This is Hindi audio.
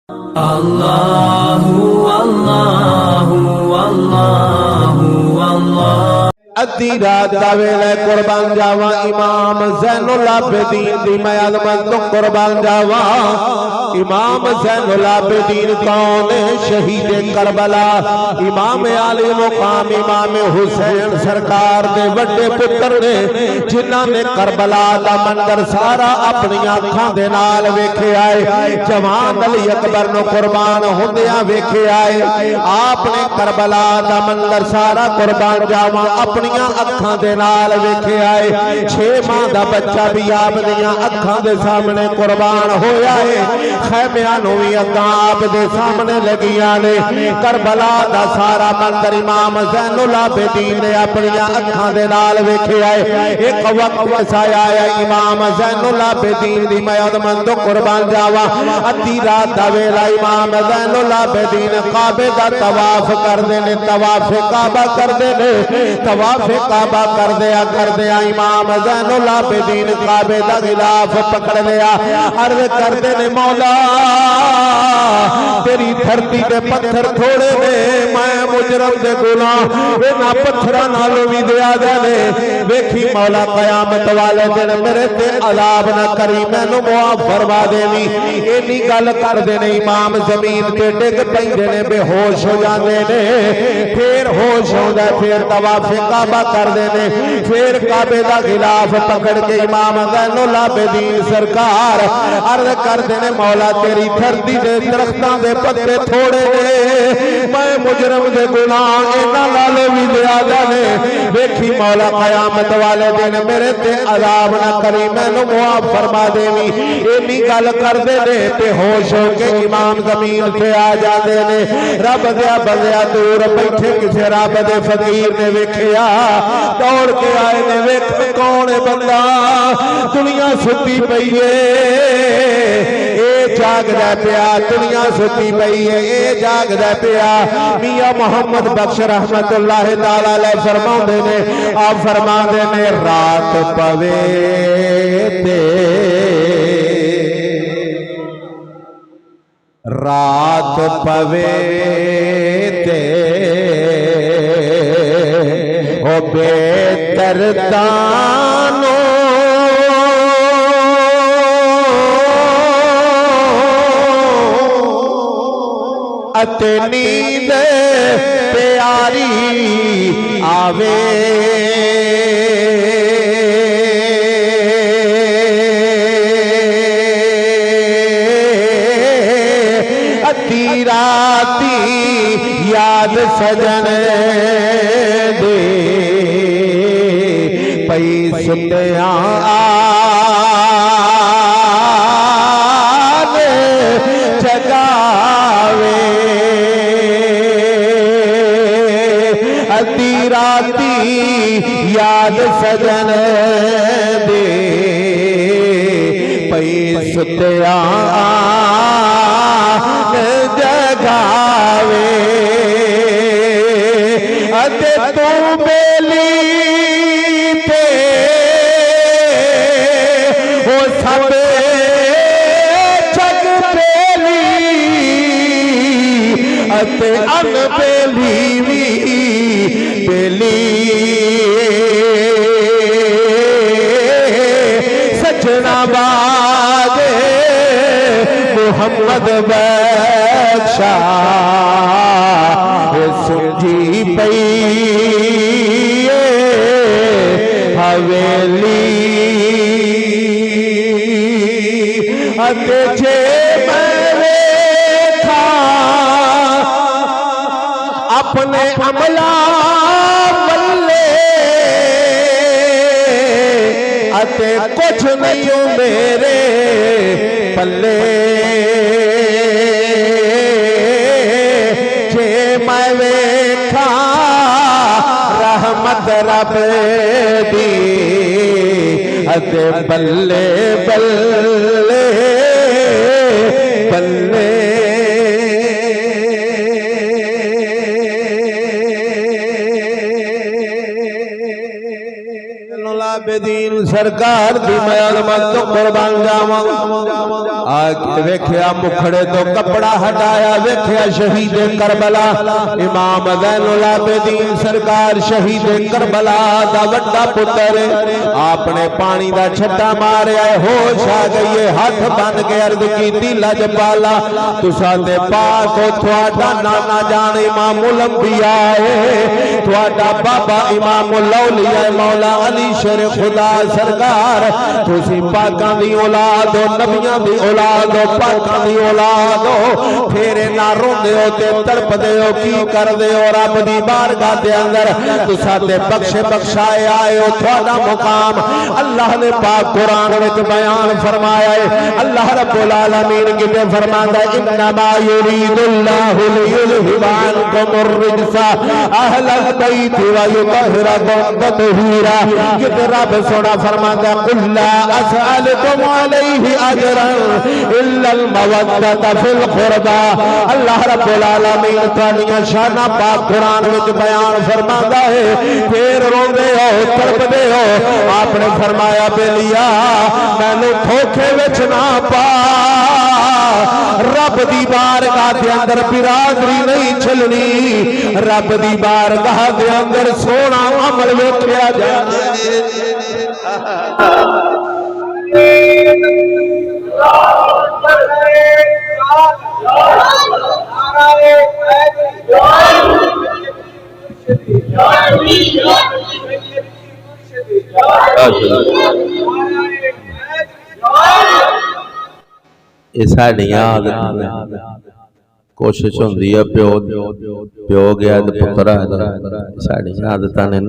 अल्लाहु अल्लाहु अल्लाहु अल्लाह। अद्धी रात दा वेला कुर्बान जावा इमाम ज़ैनुल आबिदीन दी मैं अज़मत तो कुर्बान जावा। इमाम ज़ैनुल आबिदीन कौन है? शहीद करबला इमाम आले मुकाम इमाम हुसैन सरकार दे वड्डे पुत्र ने, जिन्हां ने करबला दा मंजर सारा अपनी अखां दे नाल वेखे आए। जवान अली अकबर नु कुर्बान हुंदियां वेखे आए। आपने करबला दा मंजर सारा कुर्बान जावा अपनियां अखां दे नाल वेखे आए। 6 माह दा बच्चा भी आप दियां अखां दे सामने कुर्बान होया है। खैमियां नूं भी अखां आप दे सामने लगियां ने। करबला दा सारा मंजर इमाम ज़ैनुल आबिदीन ने अपनियां अखां दे नाल वेखे आए। एक वक्त ऐसा आया इमाम ज़ैनुल आबिदीन दी मैं अज़मत तो कुर्बान जावा। अद्धी रात दा वेला इमाम ज़ैनुल आबिदीन काबे दा तवाफ करदे ने, तवाफ काबा करदे ने। तवाफ काबा करदे इमाम ज़ैनुल आबिदीन काबे दा गिलाफ पकड़ लिया। अर्ज करदे ने मौला तेरी धरती दे पत्थर थोड़े ने, मैं मुजरम दे गुनाह इन्हां पत्थरां नालों भी ज़्यादा ने। वेखी मौला कयामत वाले दिन मेरे ते अज़ाब न करी, मैनू मुआफ फरमा देवी। इन्नी गल करदे ने इमाम जमीन ते डिग पैंदे ने, बेहोश हो जाते ने। फिर होश होंदा, फिर तवाफ काबा करदे ने। फिर काबे दा गिलाफ पकड़ के इमाम ज़ैनुल आबिदीन सरकार अर्ज करदे ने मौला तेरी धरती दे दरख्तां दे पत्ते थोड़े ने, मैं मुजरम दे गुनाह इन्हां नालों भी ज़्यादा ने। वेखी मौला कयामत वाले दिन मेरे ते अज़ाब न करी, मैनू मुआफ फरमा देवी। इन्नी गल करदे ने ते होश हो के इमाम जमीन ते आ जाते ने। रब दे बंदिया दूर बैठे किसे रब दे फकीर ने वेखिया, दौड़ के आए ने। वेख कौन है बंदा? दुनिया सुती पई है, जागदा पिया। दुनिया सुती पई है, ये जागदा पिया। मियां मोहम्मद बख्श रहमतुल्लाह तआला अलैह फरमाउंदे ने, आप फरमांदे ने रात पवे ते रात पवे ते ओ बेहतर दानो अते नींद प्यारी आवे। अद्धी राती याद सजन दे पई सुतिया जगावे। अद्धी राती याद सजन दे पई सुतिया जगावे। अते तू बेली थे वो सब जग बेली, अते अनबेली भी बेली। सजना बादे मुहम्मद बख्शा सुझी पई हवेली। अते जे मैं वेखा अपने अमला बल्ले, अते कुछ नहीं मेरे पल्ले। जे मैं वेखा रहमत रब दी, अते बल्ले बल्ले बल्ले। आबिदीन सरकार दी मैं अज़मत तो कुर्बान जावा। आके वेख्या मुखड़े तो कपड़ा हटाया वेख्या शहीद करबला इमाम ज़ैनुल आबिदीन सरकार शहीद करबला दा वड्डा पुत्र आपने पानी दा छट्टा मारिया होश आ गई है हाथ बन के अर्ज की लजपाला तुसा ते पाक हो थोड़ा नाना जान इमामुल अंबिया है थोड़ा बाबा इमामुल औलिया मौला अली शेर खुदा सरकार तुसी पाकां दी औलाद हो नबियां दी औलाद हो पाकां दी औलाद हो फेरे ना रोंदे हो ते तड़पदे हो की करदे हो रब दी बारगाह दे अंदर तुसा ते बख्शे बख्शाए आए हो थोड़ा मुकाम अल्लाह ने पाक कुरान विच बयान फरमाया है अल्लाह रब्बुल आलमीन किते फरमांदा इन्नमा युरीदुल्लाहु लियुज़हिबा अन्कुमुर रिजसा अहलल बैत व युतहिरकुम तत्हीरा किते रब सोना फरमांदा कुल ला असअलुकुम अलैहि अजरन इल्लल मवद्दत फिल कुरबा अल्लाह रब्बुल आलमीन तालियां शाना पाक कुरान विच बयान फरमांदा है फिर रोंदे हो तड़पदे हो आपने फरमाया बेलिया मैनू धोखे विच ना पा रब दी बारगाह दे अंदर बिरादरी नहीं चलनी रब दी बारगाह दे अंदर सोना अमल वेखिया जाए कोशिश होंदी है प्यो प्यो गया तो पुत्र आ जाए साड़ी आदत ने